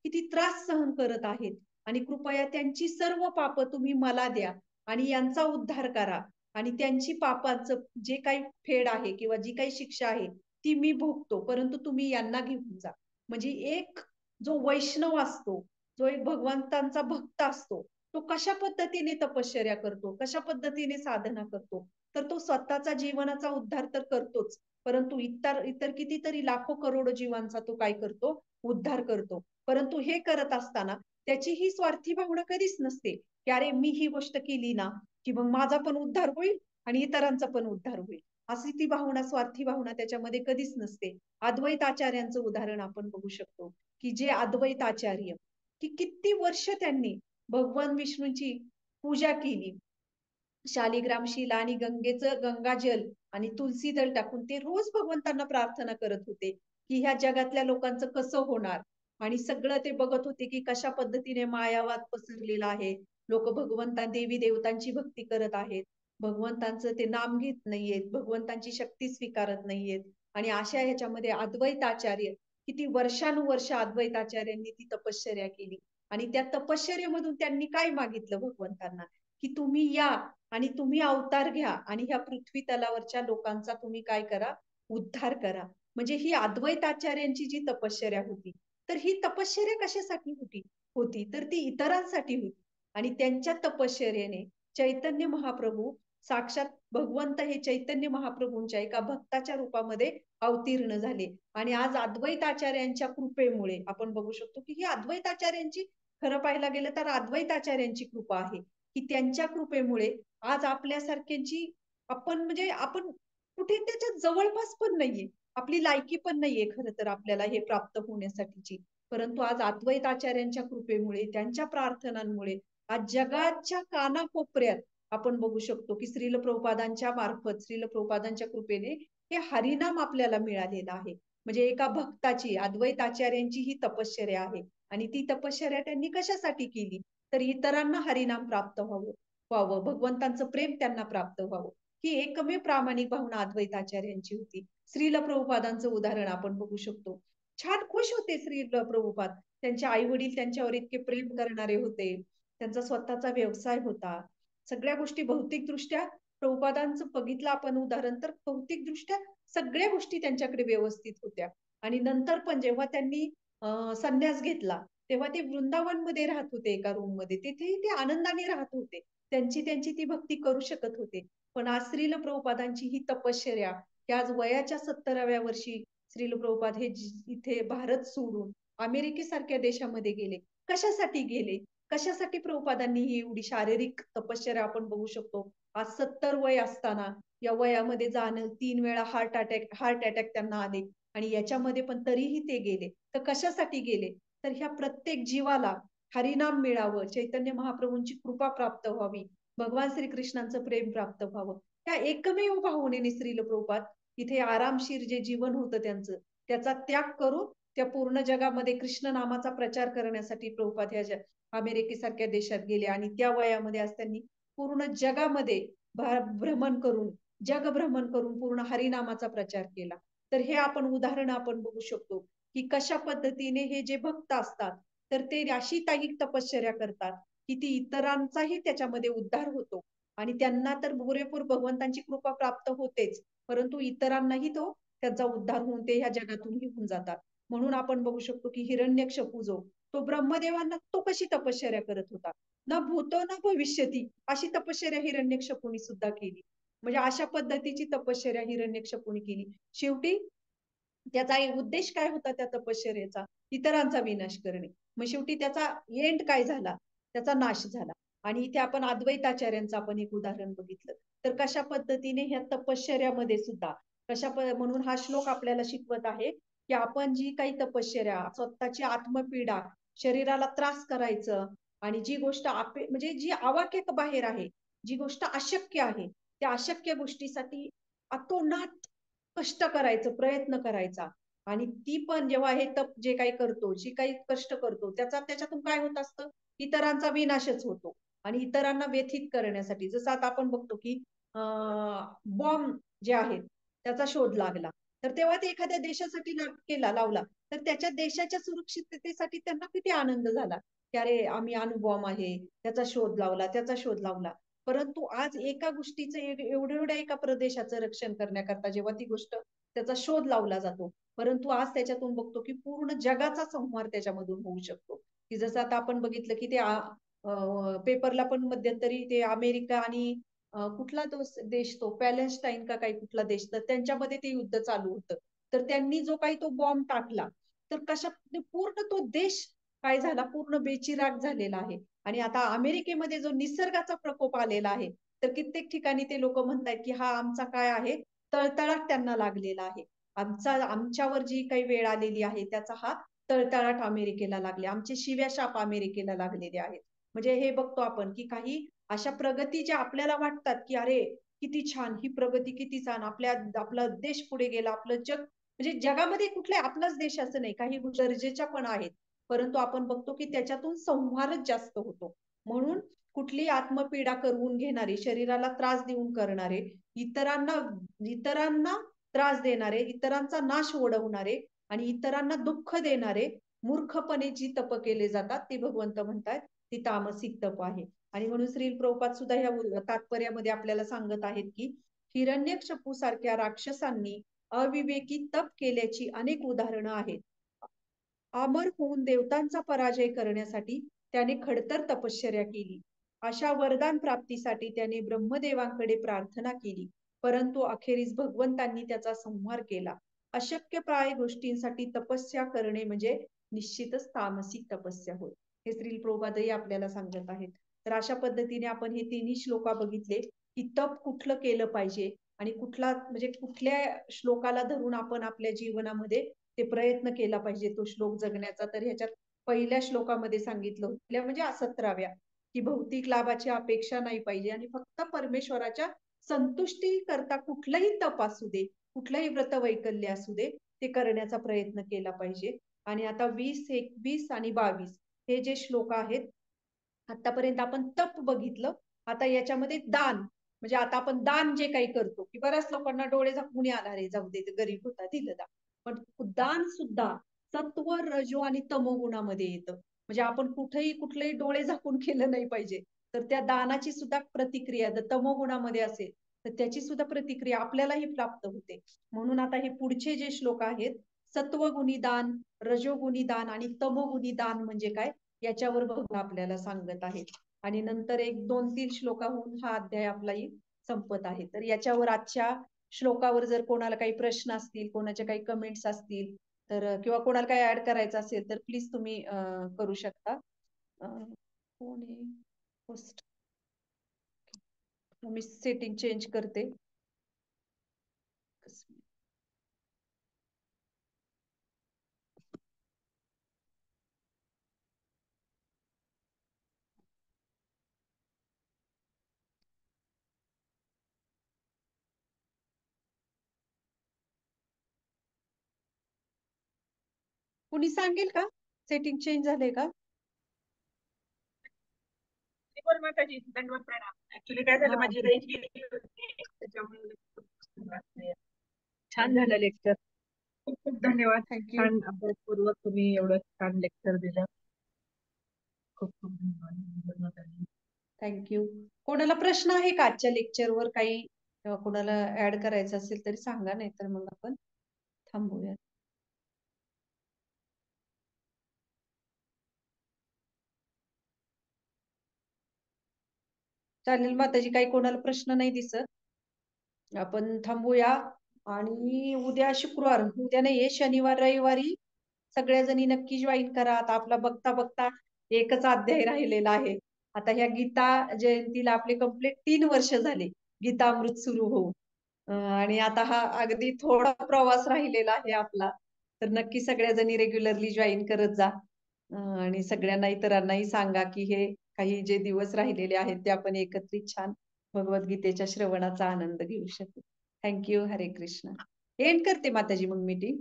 किती त्रास सहन करत आहेत आणि कृपया त्यांची सर्व पापं तुम्ही मला द्या आणि यांचा उद्धार करा आणि त्यांची पापाचं जे काही फेड आहे किंवा जी काही शिक्षा आहे ती मी भोगतो, परंतु तुम्ही यांना घेऊन जा. म्हणजे एक जो वैष्णव असतो, जो एक भगवंतांचा भक्त असतो, तो कशा पद्धतीने तपश्चर्या करतो, कशा पद्धतीने साधना करतो, तर तो स्वतःचा जीवनाचा उद्धार तर करतोच, परंतु इतर इतर कितीतरी लाखो करोडो जीवांचा तो काय करतो, उद्धार करतो. परंतु हे करत असताना त्याची ही स्वार्थी भावना कधीच नसते, की अरे मी ही गोष्ट केली ना, की मग माझा पण उद्धार होईल आणि इतरांचा पण उद्धार होईल. अशी ती भावना, स्वार्थी भावना त्याच्यामध्ये कधीच नसते. अद्वैत आचार्यांचं उदाहरण आपण बघू शकतो, की जे अद्वैत आचार्य, की किती वर्ष त्यांनी भगवान विष्णूंची पूजा केली. शालिग्राम शिला आणि गंगेचं गंगाजल आणि तुलसी दल टाकून ते रोज भगवंतांना प्रार्थना करत होते, की ह्या जगातल्या लोकांचं कसं होणार? आणि सगळं ते बघत होते, की कशा पद्धतीने मायावाद पसरलेला आहे. लोकं देवी देवतांची भक्ती करत आहेत. भगवंतांचं ते नाम घेत नाहीयेत, भगवंतांची शक्ती स्वीकारत नाहीयेत. आणि अशा ह्याच्यामध्ये अद्वैत आचार्य किती वर्षानुवर्ष अद्वैत आचार्यांनी ती तपश्चर्या केली. आणि त्या तपश्चर्येमधून त्यांनी काय मागितलं भगवंतांना, की तुम्ही या आणि तुम्ही अवतार घ्या आणि ह्या पृथ्वी तलावरच्या लोकांचा तुम्ही काय करा, उद्धार करा. म्हणजे ही अद्वैताचार्यांची जी तपश्चर्या होती, तर ही तपश्चर्या कशासाठी होती तर ती इतरांसाठी होती. आणि त्यांच्या तपश्चर्येने चैतन्य महाप्रभू साक्षात भगवंत हे चैतन्य महाप्रभूंच्या एका भक्ताच्या रूपामध्ये अवतीर्ण झाले. आणि आज अद्वैताचार्यांच्या कृपेमुळे आपण बघू शकतो की ही अद्वैताचार्यांची, खरं पाहायला गेलं तर अद्वैताचार्यांची कृपा आहे, की त्यांच्या कृपेमुळे आज आपल्यासारख्यांची, आपण म्हणजे आपण कुठे त्याच्या जवळपास पण नाहीये, आपली लायकी पण नाहीये खरं तर आपल्याला हे प्राप्त होण्यासाठीची. परंतु आज अद्वैताचार्यांच्या कृपेमुळे, त्यांच्या प्रार्थनांमुळे आज जगाच्या कानाकोपऱ्यात आपण बघू शकतो की श्रील प्रभुपादांच्या मार्फत, श्रील प्रभुपादांच्या कृपेने हे हरिनाम आपल्याला मिळालेलं आहे. म्हणजे एका भक्ताची, अद्वैताचार्यांची ही तपश्चर्या आहे. आणि ती तपश्चर्या त्यांनी कशासाठी केली, तर इतरांना हरिनाम प्राप्त व्हावं, भगवंतांचं प्रेम त्यांना प्राप्त व्हावं. ही एकमेव प्रामाणिक भावना अद्वैताचार्यांची होती. श्रील प्रभुपादांचं उदाहरण आपण बघू शकतो. छान खुश होते श्रील प्रभुपाद. त्यांचे आई वडील त्यांच्यावर इतके प्रेम करणारे होते. त्यांचा स्वतःचा व्यवसाय होता. सगळ्या गोष्टी भौतिकदृष्ट्या प्रभुपादांचं बघितलं आपण उदाहरण, तर भौतिकदृष्ट्या सगळ्या गोष्टी त्यांच्याकडे व्यवस्थित होत्या. आणि नंतर पण जेव्हा त्यांनी संन्यास घेतला, तेव्हा ते वृंदावनमध्ये राहत होते एका रूम मध्ये. तिथेही ते आनंदाने राहत होते. त्यांची त्यांची ती भक्ती करू शकत होते. पण आज श्रील प्रभुपादांची ही तपश्चर्या, की आज वयाच्या 70व्या वर्षी श्रील प्रभुपाद हे इथे भारत सोडून अमेरिकेसारख्या देशामध्ये गेले. कशासाठी गेले? कशासाठी प्रभुपादांनी ही एवढी शारीरिक तपश्चर्या आपण बघू शकतो. आज 70 वय असताना या वयामध्ये जाणं, 3 वेळा हार्ट अटॅक त्यांना आले आणि याच्यामध्ये पण तरीही ते गेले. तर कशासाठी गेले? तर ह्या प्रत्येक जीवाला हरिनाम मिळावं, चैतन्य महाप्रभूंची कृपा प्राप्त व्हावी, भगवान श्रीकृष्णांचं प्रेम प्राप्त व्हावं. त्या एकमेव भावनेने श्रील प्रभुपाद इथे आरामशीर जे जीवन होतं त्यांचं, त्याचा त्याग करून त्या पूर्ण जगामध्ये कृष्ण नामाचा प्रचार करण्यासाठी प्रभुपाद ह्या अमेरिकेसारख्या देशात गेले. आणि त्या वयामध्ये आज त्यांनी पूर्ण जगामध्ये भ्रमण करून, जगभ्रमण करून पूर्ण हरिनामाचा प्रचार केला. तर हे आपण उदाहरण आपण बघू शकतो, की कशा पद्धतीने हे जे भक्त असतात, तर ते अशी काही तपश्चर्या करतात, की ती इतरांचाही त्याच्यामध्ये उद्धार होतो. आणि त्यांना तर पुरेपूर भगवंतांची कृपा प्राप्त होतेच, परंतु इतरांनाही तो त्यांचा उद्धार होऊन ते ह्या जगातून निघून जातात. म्हणून आपण बघू शकतो की हिरण्यकशिपू जो, तो ब्रह्मदेवांना तो कशी तपश्चर्या करत होता, ना भूतो ना भविष्यती अशी तपश्चर्या हिरण्यकशिपूनी सुद्धा केली. म्हणजे अशा पद्धतीची तपश्चर्या हिरण्यकशिपूनी केली. शेवटी त्याचा एक उद्देश काय होता त्या तपश्चर्येचा, इतरांचा विनाश करणे. मग शेवटी त्याचा एंड काय झाला, त्याचा नाश झाला. आणि इथे आपण अद्वैताचार्यांचं आपण एक उदाहरण बघितलं, तर कशा पद्धतीने ह्या तपश्चर्यामध्ये सुद्धा म्हणून हा श्लोक आपल्याला शिकवत आहे, की आपण जी काही तपश्चर्या, स्वतःची आत्मपीडा, शरीराला त्रास करायचं, आणि जी गोष्ट म्हणजे जी आवाक्यात बाहेर आहे, जी गोष्ट अशक्य आहे, त्या अशक्य गोष्टीसाठी अतोनात कष्ट करायचं, प्रयत्न करायचा. आणि ती पण जेव्हा हे तप जे काही करतो, जी काही कष्ट करतो, त्याच्यातून काय होत असतं, इतरांचा विनाशच होतो. आणि इतरांना व्यथित करण्यासाठी, जसं आता आपण बघतो की बॉम्ब जे आहेत त्याचा शोध लागला, तर तेव्हा ते एखाद्या देशासाठी लावला, तर त्याच्या देशाच्या सुरक्षिततेसाठी त्यांना किती आनंद झाला, की अरे आम्ही अणुबॉम्ब आहे, त्याचा शोध लावला. परंतु आज एका गोष्टीचं एवढ्या एका प्रदेशाचं रक्षण करण्याकरता जेव्हा ती गोष्ट, त्याचा शोध लावला जातो, परंतु आज त्याच्यातून बघतो की पूर्ण जगाचा संहार त्याच्यामधून होऊ शकतो. की जसं आता आपण बघितलं की ते पेपरला पण मध्यंतरी ते अमेरिका आणि कुठला तो देश, तो पॅलेस्टाईन का काही कुठला देश, तर त्यांच्यामध्ये ते युद्ध चालू होतं. तर त्यांनी जो काही तो बॉम्ब टाकला, तर कशा पूर्ण तो देश काय झाला, पूर्ण बेचिराग झालेला आहे. आणि आता अमेरिकेमध्ये जो निसर्गाचा प्रकोप आलेला आहे, तर कित्येक ठिकाणी ते लोक म्हणतात की हा आमचा काय आहे, तळतळाट त्यांना लागलेला आहे. आमच्यावर जी काही वेळ आलेली आहे त्याचा हा तळतळाट अमेरिकेला लागले, आमचे शिव्या शाप अमेरिकेला लागलेले आहेत. म्हणजे हे बघतो आपण की काही अशा प्रगती ज्या आपल्याला वाटतात की अरे किती छान, ही प्रगती किती छान, आपला देश पुढे गेला, आपलं जग, म्हणजे जगामध्ये कुठले आपलाच देश असं नाही, काही गरजेच्या पण आहेत, परंतु आपण बघतो की त्याच्यातून संहारच जास्त होतो. म्हणून कुठली आत्मपीडा करून घेणारे, शरीराला त्रास देऊन करणारे, इतरांना इतरांना त्रास देणारे, इतरांचा नाश ओढवणारे आणि इतरांना दुःख देणारे मूर्खपणे जी तप केले जातात ते भगवंत म्हणतात ती तामसिक तप आहे. आणि म्हणून श्री प्रभुपाद सुद्धा ह्या तात्पर्यामध्ये आपल्याला सांगत आहेत की हिरण्यकशिपू सारख्या राक्षसांनी अविवेकी तप केल्याची अनेक उदाहरणं आहेत. अमर होऊन देवतांचा पराजय करण्यासाठी त्याने खडतर तपश्चर्या केली. अशा वरदान प्राप्तीसाठी त्याने ब्रह्मदेवांकडे प्रार्थना केली, परंतु अखेरीस भगवंतांनी त्याचा संहार केला. अशक्य प्राय गोष्टींसाठी तपस्या करणे म्हणजे निश्चितच तामसिक तपस्या होय. हे श्री प्रभुपादही आपल्याला सांगत आहेत. तर अशा पद्धतीने आपण हे तिन्ही श्लोका बघितले की तप कुठलं केलं पाहिजे आणि कुठला म्हणजे कुठल्या श्लोकाला धरून आपण आपल्या जीवनामध्ये ते प्रयत्न केला पाहिजे तो श्लोक जगण्याचा. तर ह्याच्यात पहिल्या श्लोकामध्ये सांगितलं होतं म्हणजे 17व्या की भौतिक लाभाची अपेक्षा नाही पाहिजे आणि फक्त परमेश्वराच्या संतुष्टी करता कुठलंही तप असू दे, कुठलंही व्रत वैकल्य असू दे, ते करण्याचा प्रयत्न केला पाहिजे. आणि आता 20, 21 आणि 22 हे जे श्लोक आहेत, आतापर्यंत आपण तप बघितलं. आता याच्यामध्ये दान म्हणजे आता आपण दान जे काही करतो की बऱ्याच लोकांना डोळे झाकून आला रे जाऊ दे गरीब होता दिलं दान, पण दान सुद्धा सत्व रजो आणि तमो गुणामध्ये येतं. म्हणजे आपण कुठलेही डोळे झाकून केलं नाही पाहिजे. तर त्या दानाची सुद्धा प्रतिक्रिया जर तमो गुणामध्ये असेल तर त्याची सुद्धा प्रतिक्रिया आपल्यालाही प्राप्त होते. म्हणून आता हे पुढचे जे श्लोक आहेत, सत्वगुणी दान, रजोगुणी दान आणि तमोगुणी दान म्हणजे काय याच्यावर भगवान आपल्याला सांगत आहेत. आणि नंतर एक 2-3 श्लोकाहून हा अध्याय आपलाही संपत आहे. तर याच्यावर आजच्या श्लोकावर जर कोणाला काही प्रश्न असतील, कोणाच्या काही कमेंट्स असतील तर किंवा कोणाला काही ऍड करायचं असेल तर प्लीज तुम्ही करू शकता. कोण आहे होस्ट? मी सेटिंग चेंज करते. कुणी सांगेल का सेटिंग चेंज झाले का? माताजी दंडवत प्रणाम. ऍक्च्युली काय झालं माझी रेंज गेली होती त्याच्यामुळे. छान झालं लेक्चर. खूप खूप धन्यवाद. थँक्यू. छान अभ्यासपूर्वक तुम्ही एवढं छान लेक्चर दिलं. खूप खूप धन्यवाद. थँक्यू. कोणाला प्रश्न आहे का आजच्या लेक्चरवर काही किंवा कोणाला ऍड करायचं असेल तरी सांगा, नाही तर मग आपण थांबूया. चालेल माताजी, काही कोणाला प्रश्न नाही दिसत, आपण थांबूया. आणि उद्या शुक्रवार, उद्या नाहीये शनिवार रविवारी सगळ्या जणी नक्की जॉईन करा. आता आपला बघता बघता एकच अध्याय राहिलेला आहे. आता ह्या गीता जयंतीला आपले कंप्लीट 3 वर्ष झाले गीतामृत सुरू होऊन. आणि आता हा अगदी थोडा प्रवास राहिलेला आहे आपला. तर नक्की सगळ्या जणी रेग्युलरली जॉईन करत जा. आणि सगळ्यांना इतरांनाही सांगा की हे काही जे दिवस राहिलेले आहेत ते आपण एकत्रित छान भगवद्गीतेच्या श्रवणाचा आनंद घेऊ शकू. थँक्यू. हरे कृष्ण. एंड करते माताजी मग मीटिंग.